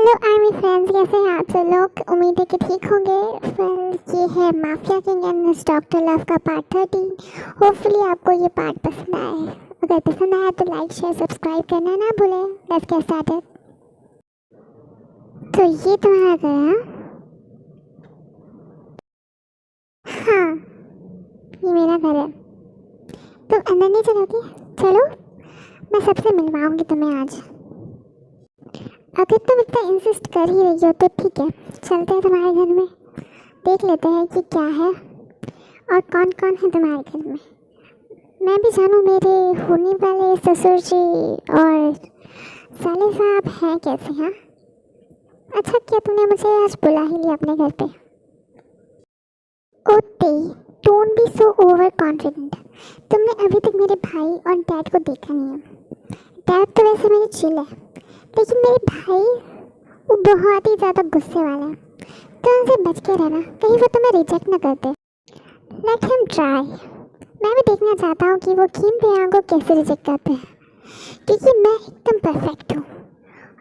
Hello army friends, कैसे हैं आप सब लोग। उम्मीद है कि ठीक होंगे। फिर ये है mafia king and doctor love का पार्ट 13। होपफुली आपको ये पार्ट पसंद आए। अगर पसंद आया तो लाइक शेयर सब्सक्राइब करना ना भूलें। Let's get started. तो ये तुम्हारा घर है? हाँ, ये मेरा घर है। तुम अंदर नहीं चलोगी? चलो, मैं सबसे मिलवाऊंगी तुम्हें आज। अगर तुम इतना इंसिस्ट कर ही रही हो तो ठीक है, चलते हैं तुम्हारे घर में, देख लेते हैं कि क्या है और कौन कौन है तुम्हारे घर में। मैं भी जानूँ मेरे होने वाले ससुर जी और साले साहब हैं कैसे। हाँ, अच्छा किया तुमने मुझे आज बुला ही लिया अपने घर पे। ओते, don't be so over confident. तुमने अभी तक मेरे भाई और डैड को देखा नहीं है। डैड तो वैसे मेरे चिल है, लेकिन मेरे भाई वो बहुत ही ज़्यादा गुस्से वाला है। तो उनसे बच के रहना, कहीं वो तुम्हें रिजेक्ट ना करते। Let him try. मैं भी देखना चाहता हूँ कि वो किम पेयांग को कैसे रिजेक्ट करते हैं, क्योंकि मैं एकदम परफेक्ट हूँ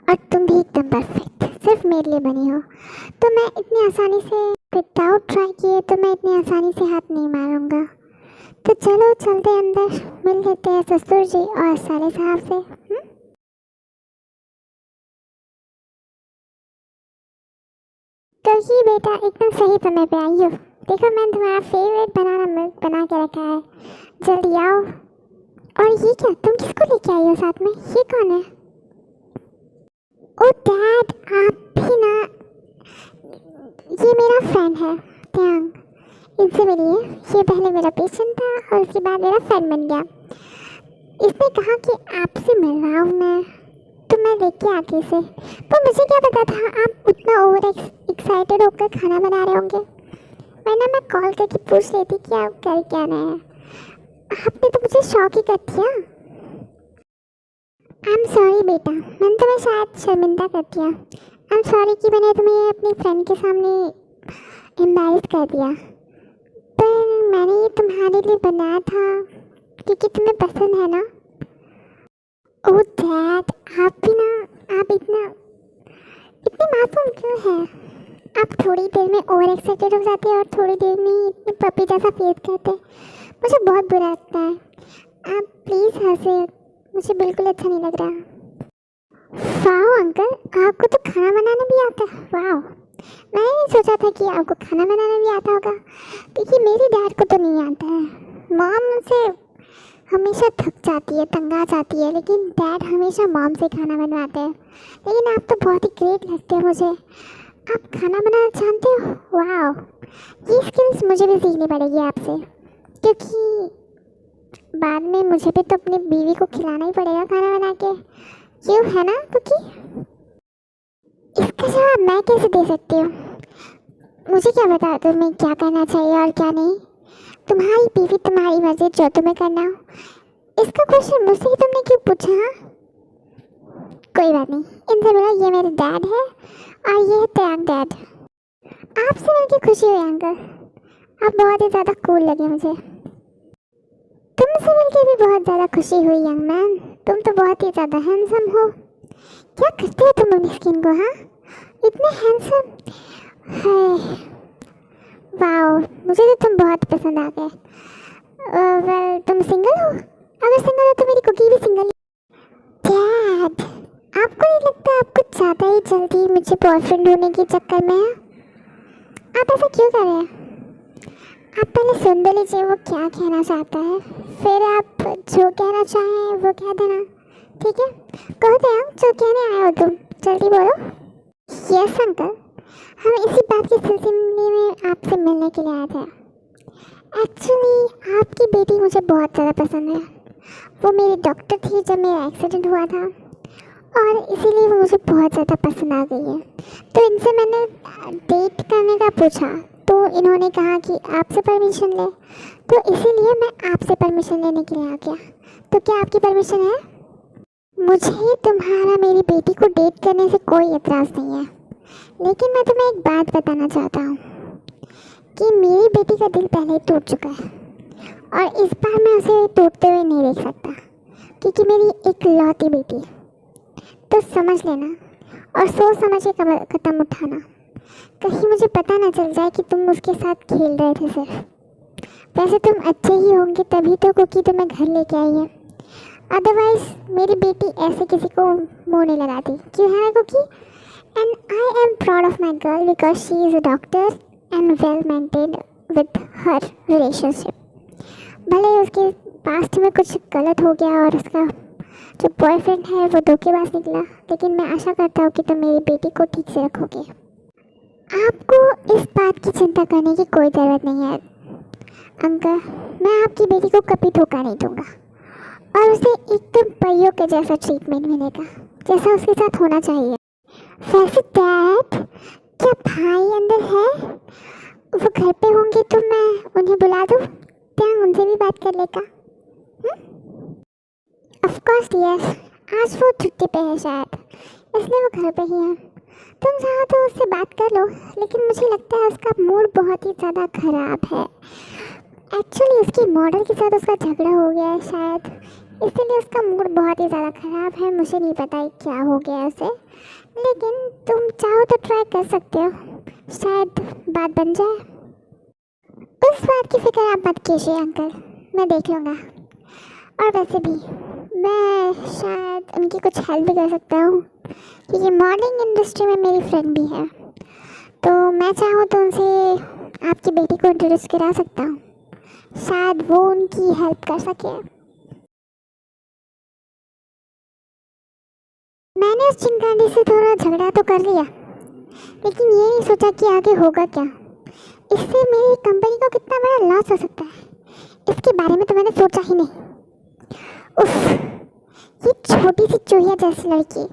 और तुम भी एकदम परफेक्ट, सिर्फ मेरे लिए बनी हो। तो मैं इतनी आसानी से विदाउट ट्राई किए तो मैं इतनी आसानी से हाथ नहीं मारूंगा। तो चलो चलते अंदर, मिल लेते हैं ससुर जी और साले साहब से। तो ये बेटा एकदम सही समय पे आई हो। देखो मैंने तुम्हारा फेवरेट बनाना मिल्क बना के रखा है, जल्दी आओ। और ये क्या, तुम किसको लेके आई हो साथ में? ये कौन है? ओ डैड, आप भी ना। ये मेरा फ्रेंड है त्यांग, इनसे मिलिए। ये पहले मेरा पेशेंट था और उसके बाद मेरा फ्रेंड बन गया। इसने कहा कि आपसे मिलवाऊँ मैं, तो मैं लेके आती इसे। पर मुझे क्या पता था आप उतना ओवर एक्साइटेड होकर खाना बना रहे होंगे, वरना मैं कॉल करके पूछ लेती कि आप कर क्या रहे हैं। आपने तो मुझे शॉक ही कर दिया। आई एम सॉरी बेटा, मैंने तुम्हें शायद शर्मिंदा कर दिया। आई एम सॉरी कि मैंने तुम्हें अपनी फ्रेंड के सामने एम्बैरेस कर दिया। पर मैंने ये तुम्हारे लिए बनाया था क्योंकि तुम्हें पसंद है ना। ओह डैड, आप भी ना, आप इतने मासूम क्यों हैं? आप थोड़ी देर में ओवर एक्साइटेड हो जाते हैं और थोड़ी देर में ही इतने पपी जैसा फेस करते हैं। मुझे बहुत बुरा लगता है। आप प्लीज़ हंसे, मुझे बिल्कुल अच्छा नहीं लग रहा। वाह अंकल, आपको तो खाना बनाना भी आता है। वाह, मैंने नहीं सोचा था कि आपको खाना बनाना भी आता होगा, क्योंकि मेरे डैड को तो नहीं आता है। मॉम मुझसे हमेशा थक जाती है, तंग आ जाती है, लेकिन डैड हमेशा मॉम से खाना बनवाते हैं। लेकिन आप तो बहुत ही ग्रेट लगते हैं मुझे। आप खाना बनाना जानते हो? वाह, ये स्किल्स मुझे भी सीखनी पड़ेगी आपसे, क्योंकि बाद में मुझे भी तो अपनी बीवी को खिलाना ही पड़ेगा खाना बना के। क्यों, है ना कुकी? इसका जवाब मैं कैसे दे सकती हूँ? मुझे क्या पता तुम्हें क्या करना चाहिए और क्या नहीं। तुम्हारी बीवी, तुम्हारी मर्जी, जो तुम्हें करना हो। इसका क्वेश्चन मुझसे ही तुमने क्यों पूछा? हाँ, कोई बात नहीं, इनसे मिलो। ये मेरे डैड है और ये है त्यांग डैड। आपसे मिलकर खुशी हुई अंकल, आप बहुत ही ज़्यादा कूल लगे मुझे। तुमसे मिलकर भी बहुत ज़्यादा खुशी हुई यंग मैन, तुम तो बहुत ही ज़्यादा हैंडसम हो। क्या करते हो तुम अपनी स्किन को? हाँ, इतने हैंडसम है। वाओ, मुझे तो तुम बहुत पसंद आ गए। वेल, तुम सिंगल हो? अगर सिंगल हो तो मेरी कुकी भी सिंगल। डैड, आपको नहीं लगता आप कुछ ज़्यादा ही जल्दी मुझे बॉयफ्रेंड होने के चक्कर में है? आप ऐसा क्यों कर रहे हैं? आप पहले सुन तो लीजिए वो क्या कहना चाहता है, फिर आप जो कहना चाहें वो कह देना, ठीक है? कहो तो आप जो कहने आए हो तुम, जल्दी बोलो। यस अंकल, हम इसी बात के सिलसिले में आपसे मिलने के लिए आए थे। एक्चुअली आपकी बेटी मुझे बहुत ज़्यादा पसंद है। वो मेरी डॉक्टर थी जब मेरा एक्सीडेंट हुआ था, और इसीलिए वो मुझे बहुत ज़्यादा पसंद आ गई है। तो इनसे मैंने डेट करने का पूछा, तो इन्होंने कहा कि आपसे परमिशन ले, तो इसीलिए मैं आपसे परमिशन लेने के लिए आ गया। तो क्या आपकी परमिशन है? मुझे तुम्हारा मेरी बेटी को डेट करने से कोई एतराज़ नहीं है, लेकिन मैं तुम्हें एक बात बताना चाहता हूँ कि मेरी बेटी का दिल पहले ही टूट चुका है, और इस बार मैं उसे टूटते हुए नहीं देख सकता, क्योंकि मेरी एक लौती बेटी है। तो समझ लेना, और सोच समझ के कदम उठाना, कहीं मुझे पता ना चल जाए कि तुम उसके साथ खेल रहे थे सिर्फ। वैसे तुम अच्छे ही होंगे तभी तो कुकी तुम्हें घर लेके आई है, अदरवाइज मेरी बेटी ऐसे किसी को मुँह नहीं लगाती, क्यों है ना Cookie? And I am proud of my girl because she is a doctor and well maintained with her relationship. भले ही उसके पास्ट में कुछ गलत हो गया और उसका जो बॉयफ्रेंड है वो धोखेबाज निकला, लेकिन मैं आशा करता हूँ कि तुम मेरी बेटी को ठीक से रखोगे। आपको इस बात की चिंता करने की कोई ज़रूरत नहीं है अंकल, मैं आपकी बेटी को कभी धोखा नहीं दूंगा और उसे एकदम परियों के जैसा ट्रीटमेंट मिलेगा जैसा उसके साथ होना चाहिए। वैसे डैड, क्या भाई अंदर है? वो घर पे होंगे तो मैं उन्हें बुला दूँ, क्या उनसे भी बात कर लेगा? ऑफ कोर्स यस, आज वो छुट्टी पे है शायद, इसलिए वो घर पे ही है। तुम चाहो तो उससे बात कर लो, लेकिन मुझे लगता है उसका मूड बहुत ही ज़्यादा ख़राब है। एक्चुअली उसकी मॉडल के साथ उसका झगड़ा हो गया है शायद, इसलिए उसका मूड बहुत ही ज़्यादा ख़राब है। मुझे नहीं पता है क्या हो गया है उसे, लेकिन तुम चाहो तो ट्राई कर सकते हो, शायद बात बन जाए। उस बात की फिक्र आप मत कीजिए अंकल, मैं देख लूँगा। और वैसे भी मैं शायद उनकी कुछ हेल्प भी कर सकता हूँ, क्योंकि मॉडलिंग इंडस्ट्री में मेरी फ्रेंड भी है, तो मैं चाहूँ तो उनसे आपकी बेटी को इंट्रोड्यूस करा सकता हूँ, शायद वो उनकी हेल्प कर सके। मैंने उस चिंगारी से थोड़ा झगड़ा तो कर लिया, लेकिन ये नहीं सोचा कि आगे होगा क्या, इससे मेरी कंपनी को कितना बड़ा लॉस हो सकता है, इसके बारे में तो मैंने सोचा ही नहीं। उफ, ये छोटी सी चूहिया जैसी लड़की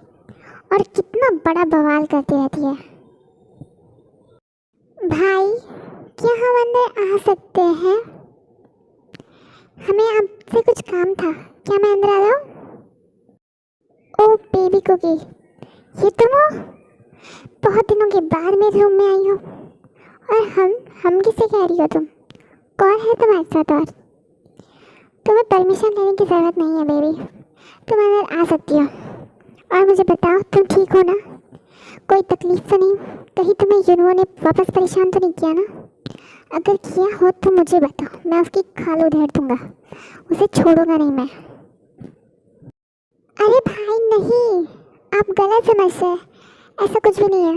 और कितना बड़ा बवाल करती रहती है। भाई, क्या हम अंदर आ सकते हैं? हमें आपसे कुछ काम था, क्या मैं अंदर आ जाऊँ? ओ बेबी कुकी, ये तुम हो? बहुत दिनों के बाद मेरे रूम में आई हो, और हम किसे कह रही हो तुम? कौन है तुम्हारे साथ? और तुम्हें परमिशन लेने की ज़रूरत नहीं है बेबी, तुम अंदर आ सकती हो। और मुझे बताओ, तुम ठीक हो ना? कोई तकलीफ तो नहीं? कहीं तुम्हें युनुओं ने वापस परेशान तो नहीं किया ना? अगर किया हो तो मुझे बताओ, मैं उसकी खाल उधेड़ दूँगा, उसे छोड़ूंगा नहीं मैं। अरे भाई नहीं, आप गलत समझ रहे, ऐसा कुछ भी नहीं है।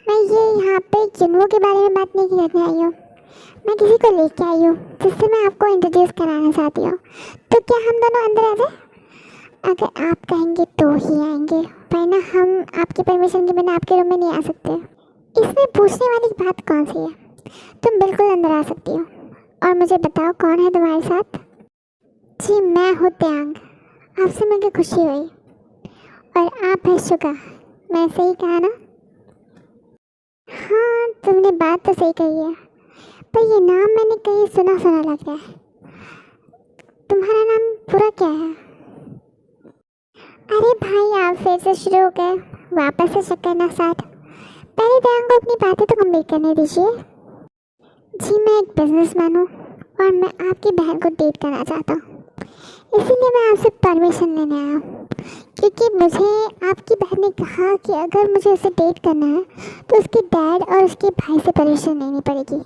मैं ये यहाँ पे युनुओं के बारे में बात नहीं करने आई हूँ, मैं किसी को लेके आई हूँ जिससे मैं आपको इंट्रोड्यूस कराना चाहती हूँ। तो क्या हम दोनों अंदर आ जाए? अगर आप कहेंगे तो ही आएंगे, वरना हम आपकी परमिशन के बिना आपके रूम में नहीं आ सकते। इसमें पूछने वाली बात कौन सी है? तुम बिल्कुल अंदर आ सकती हो। और मुझे बताओ, कौन है तुम्हारे साथ? जी, मैं हूँ त्यांग, आपसे मिलकर खुशी हुई। और आप है शुगा, मैं सही कहा ना? हाँ, तुमने बात तो सही कही है, पर ये नाम मैंने कहीं सुना सुना लग रहा है। तुम्हारा नाम पूरा क्या है? अरे भाई, आप फिर से शुरू हो गए, वापस से चक्कर ना स्टार्ट। पहले त्यांग को अपनी बातें तो कंप्लीट करने दीजिए। जी, मैं एक बिजनेसमैन हूँ और मैं आपकी बहन को डेट करना चाहता हूँ, इसीलिए मैं आपसे परमिशन लेने आया हूँ, क्योंकि मुझे आपकी बहन ने कहा कि अगर मुझे उसे डेट करना है तो उसके डैड और उसके भाई से परमिशन लेनी पड़ेगी।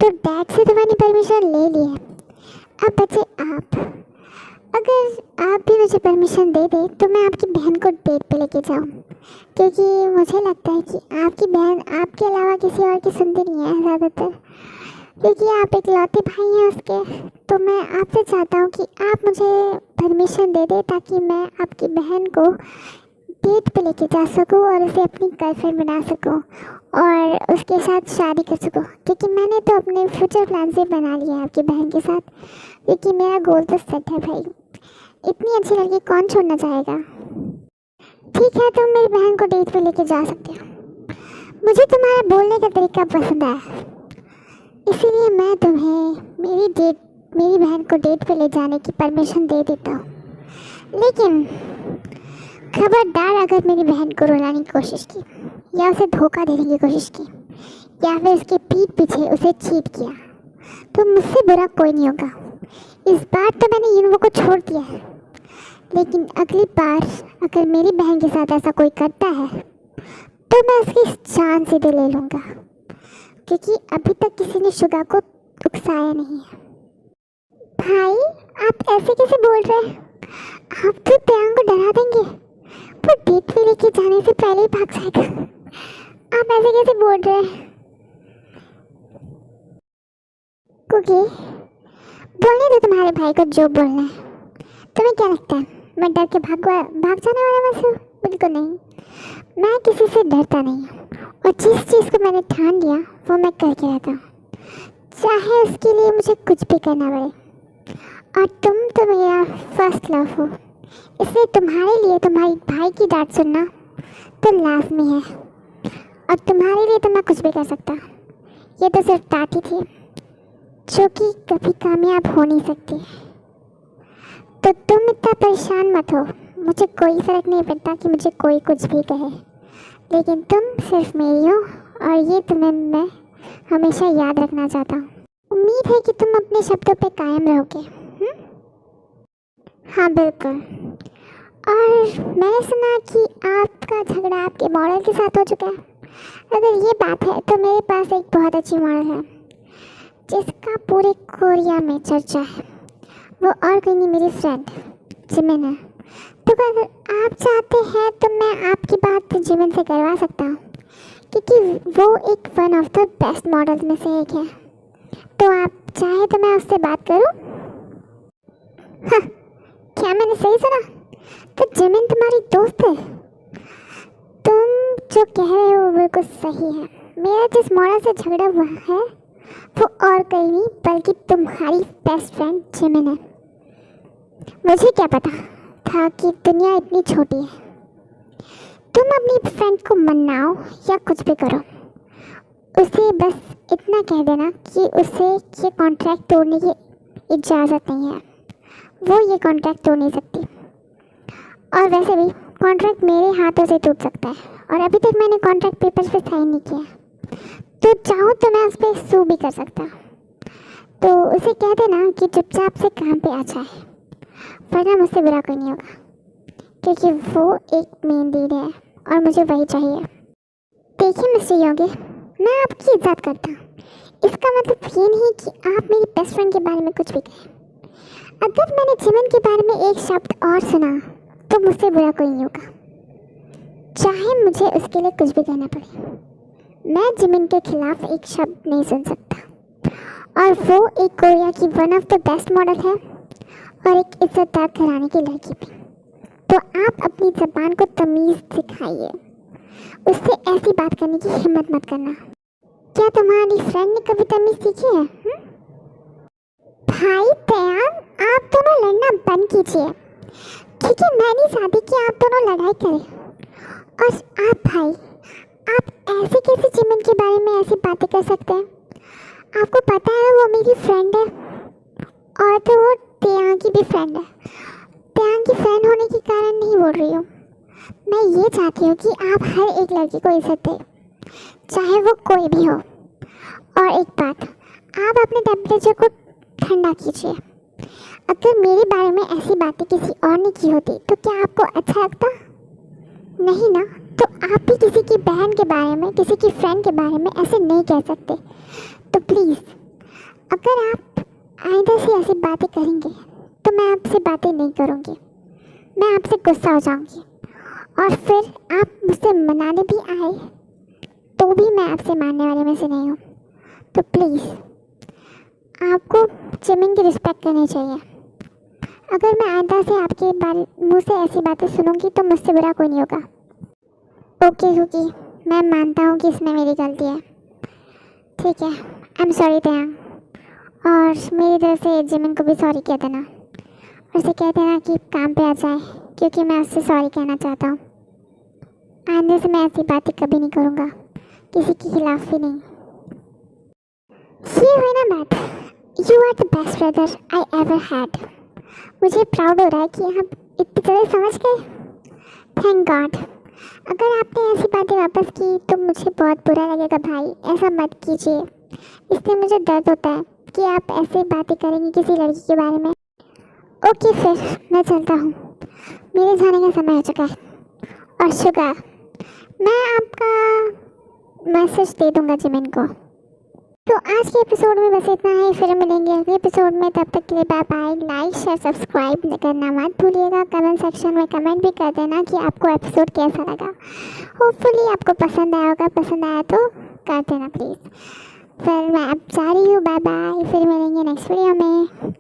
तो डैड से तो मैंने परमिशन ले ली है, अब बचे आप। अगर आप भी मुझे परमिशन दे दें तो मैं आपकी बहन को डेट पे लेके जाऊँ, क्योंकि मुझे लगता है कि आपकी बहन आपके अलावा किसी और की सुनती नहीं है ज़्यादातर, क्योंकि आप एक लौते भाई हैं उसके। तो मैं आपसे चाहता हूँ कि आप मुझे परमिशन दे दें ताकि मैं आपकी बहन को डेट पे लेके जा सकूँ और उसे अपनी गर्लफ्रेंड बना सकूँ और उसके साथ शादी कर सकूँ, क्योंकि मैंने तो अपने फ्यूचर प्लान से बना लिए हैं आपकी बहन के साथ, क्योंकि मेरा गोल तो सेट है भाई। इतनी अच्छी लड़की कौन छोड़ना चाहेगा? ठीक है, तुम मेरी बहन को डेट पे लेके जा सकते हो। मुझे तुम्हारा बोलने का तरीका पसंद आया, इसीलिए मैं तुम्हें मेरी बहन को डेट पे ले जाने की परमिशन दे देता हूँ। लेकिन खबरदार, अगर मेरी बहन को रुलाने की कोशिश की या उसे धोखा देने की कोशिश की या फिर उसके पीठ पीछे उसे चीट किया तो मुझसे बुरा कोई नहीं होगा। इस बार तो मैंने युनुओं को छोड़ दिया है, लेकिन अगली बार अगर मेरी बहन के साथ ऐसा कोई करता है तो मैं उसकी जान सीधे ले लूँगा, क्योंकि अभी तक किसी ने शुगा को उकसाया नहीं है। भाई आप ऐसे कैसे बोल रहे हैं? आप तो त्याग को डरा देंगे, वो डेट पे लेके जाने से पहले ही भाग जाएगा। आप ऐसे कैसे बोल रहे हैं? कुकी, बोलने दो तुम्हारे भाई को जो बोलना है। तुम्हें क्या लगता है मैं डर के भाग जाने वाला वैसे? बिल्कुल नहीं, मैं किसी से डरता नहीं हूँ, और जिस चीज़ को मैंने ठान लिया वो मैं करके रहता हूँ, चाहे उसके लिए मुझे कुछ भी करना पड़े। और तुम तो मेरा फर्स्ट लव हो, इसलिए तुम्हारे लिए तुम्हारी भाई की डांट सुनना तो लाजमी है, और तुम्हारे लिए तो मैं कुछ भी कर सकता। ये तो सिर्फ डांट ही थी जो कि कभी कामयाब हो नहीं सकती। तो तुम इतना परेशान मत हो, मुझे कोई फ़र्क नहीं पड़ता कि मुझे कोई कुछ भी कहे, लेकिन तुम सिर्फ मेरी हो, और ये तुम्हें मैं हमेशा याद रखना चाहता हूँ। उम्मीद है कि तुम अपने शब्दों पे कायम रहोगे। हाँ बिल्कुल। और मैंने सुना कि आपका झगड़ा आपके मॉडल के साथ हो चुका है। अगर ये बात है तो मेरे पास एक बहुत अच्छी मॉडल है जिसका पूरे कोरिया में चर्चा है। वो और कोई नहीं, मेरी फ्रेंड जिमिन है। तो अगर आप चाहते हैं तो मैं आपकी बात जिमिन से करवा सकता हूँ, क्योंकि वो एक one of the best models में से एक है। तो आप चाहे तो मैं उससे बात करूँ? हाँ, क्या मैंने सही सुना? तो जिमिन तुम्हारी दोस्त है? तुम जो कह रहे हो वो बिल्कुल सही है। मेरा जिस मॉडल से झगड़ा हुआ है वो और कोई नहीं बल्कि तुम्हारी बेस्ट फ्रेंड जिमिन है। मुझे क्या पता था कि दुनिया इतनी छोटी है। तुम अपनी फ्रेंड को मनाओ या कुछ भी करो, उसे बस इतना कह देना कि उसे ये कॉन्ट्रैक्ट तोड़ने की इजाज़त नहीं है। वो ये कॉन्ट्रैक्ट तोड़ नहीं सकती, और वैसे भी कॉन्ट्रैक्ट मेरे हाथों से टूट सकता है, और अभी तक मैंने कॉन्ट्रैक्ट पेपर्स पे साइन नहीं किया। तो चाहूँ तो मैं उस पर सू भी कर सकता। तो उसे कह देना कि चुपचाप से काम पे आ जाए, वरना मुझसे बुरा कोई नहीं होगा, क्योंकि वो एक मेन लीड है और मुझे वही चाहिए। देखिए मिस्टर योगी, मैं आपकी इज्जत करता हूँ, इसका मतलब ये नहीं कि आप मेरी बेस्ट फ्रेंड के बारे में कुछ भी कहें। अगर मैंने जिमिन के बारे में एक शब्द और सुना तो मुझसे बुरा कोई नहीं होगा, चाहे मुझे उसके लिए कुछ भी कहना पड़े। मैं जिमिन के खिलाफ एक शब्द नहीं सुन सकता, और वो एक कोरिया की one of the best model है और एक इज्जतदार घराने की लड़की भी। तो आप अपनी ज़बान को तमीज़ सिखाइए, उससे ऐसी बात करने की हिम्मत मत करना। क्या तुम्हारी फ्रेंड ने कभी तमीज़ सीखी है? भाई तैयार, आप दोनों लड़ना बंद कीजिए, क्योंकि मैंने शादी की आप दोनों लड़ाई करें। और आप भाई, आप ऐसे कैसे जिमिन के बारे में ऐसी बातें कर सकते हैं? आपको पता है वो मेरी फ्रेंड है, और तो वो त्याग की भी फ्रेंड है। त्याग की फ्रेंड होने के कारण नहीं बोल रही हूँ, मैं ये चाहती हूँ कि आप हर एक लड़की को इज्जत दें, चाहे वो कोई भी हो। और एक बात, आप अपने टेम्परेचर को ठंडा कीजिए। अगर मेरे बारे में ऐसी बातें किसी और ने की होती तो क्या आपको अच्छा लगता? नहीं ना। तो आप भी किसी की बहन के बारे में, किसी की फ्रेंड के बारे में ऐसे नहीं कह सकते। तो प्लीज़, अगर आप आइंदा से ऐसी बातें करेंगे तो मैं आपसे बातें नहीं करूँगी, मैं आपसे गुस्सा हो जाऊँगी, और फिर आप मुझसे मनाने भी आए तो भी मैं आपसे मानने वाले में से नहीं हूँ। तो प्लीज़, आपको जिमिन की रिस्पेक्ट करनी चाहिए। अगर मैं आइंदा से आपके मुँह से ऐसी बातें सुनूंगी तो मुझसे बुरा कोई नहीं होगा। ओके क्योंकि मैं मानता हूँ कि इसमें मेरी गलती है। ठीक है, आई एम सॉरी तैयार, और मेरी तरफ से जिमिन को भी सॉरी कह देना, और उसे कह देना कि काम पे आ जाए, क्योंकि मैं उससे सॉरी कहना चाहता हूँ। आइंदा से मैं ऐसी बातें कभी नहीं करूँगा, किसी के खिलाफ भी नहीं। ये हुई ना बात, you are the best brother I ever had. मुझे प्राउड हो रहा है कि आप इतनी जल्दी समझ गए। Thank God. अगर आपने ऐसी बातें वापस की तो मुझे बहुत बुरा लगेगा भाई, ऐसा मत कीजिए। इसलिए मुझे दर्द होता है कि आप ऐसे बातें करेंगे किसी लड़की के बारे में। ओके फिर मैं चलता हूँ, मेरे जाने का समय हो चुका है। और शुगर, मैं आपका मैसेज दे दूंगा जिमिन को। तो आज के एपिसोड में बस इतना ही, फिर मिलेंगे अगले एपिसोड में। तब तक के लिए bye bye. Like share subscribe करना मत भूलिएगा। कमेंट सेक्शन में कमेंट भी कर देना कि आपको एपिसोड कैसा लगा। होपफुली आपको पसंद आया होगा, पसंद आया तो कर देना प्लीज़। फिर मैं अब जा रही हूँ, बाय बाय। फिर मिलेंगे नेक्स्ट वीडियो में।